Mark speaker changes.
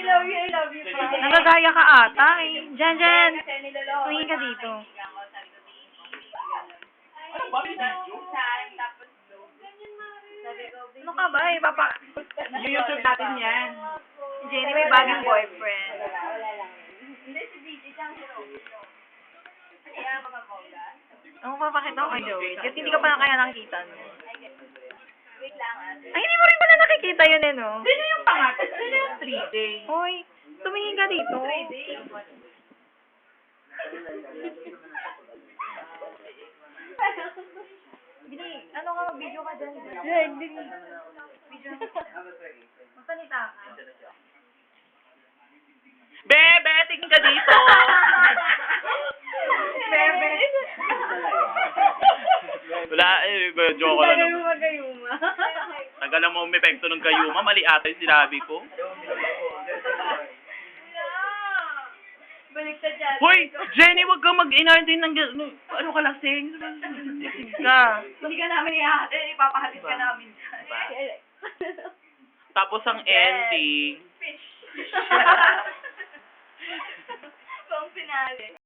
Speaker 1: I love you pa.
Speaker 2: Nagagaya ka ata eh. Jen, Jen. Tumingin ka dito.
Speaker 3: Ano ba, may video?
Speaker 2: Ano ka ba eh?
Speaker 3: YouTube natin yan.
Speaker 2: Jenny may bagong boyfriend.
Speaker 1: Wala lang. Hindi, si DJ lang. Kaya mga boga.
Speaker 2: Ano papakita ko kay Joey? Kasi hindi ka pa na kaya nakikita no?
Speaker 1: Wait lang
Speaker 2: Ay, hindi mo rin pala nakikita yun eh no?
Speaker 3: Sino yung pangalan? Sino yung 3-day?
Speaker 2: Hoy, tumingin ka dito. Bini, ano ka, video ka dyan.
Speaker 1: Hindi.
Speaker 2: Video. Magsalita ka.
Speaker 3: Bebe, tingin ka dito.
Speaker 2: Bebe.
Speaker 3: Wala, joke lang.
Speaker 1: Magayuma.
Speaker 3: Tagal na mo umepekto ng gayuma. Mali ata yung sinabi ko.
Speaker 1: Balik sa dyan.
Speaker 3: Hoy, Jenny, wag kang mag-ina din ng ano ka lasing. Ka.
Speaker 1: Hindi ka namin ihahatid. Ipapahatid ka namin.
Speaker 3: Tapos ang ending.
Speaker 1: Fish. Pang finale.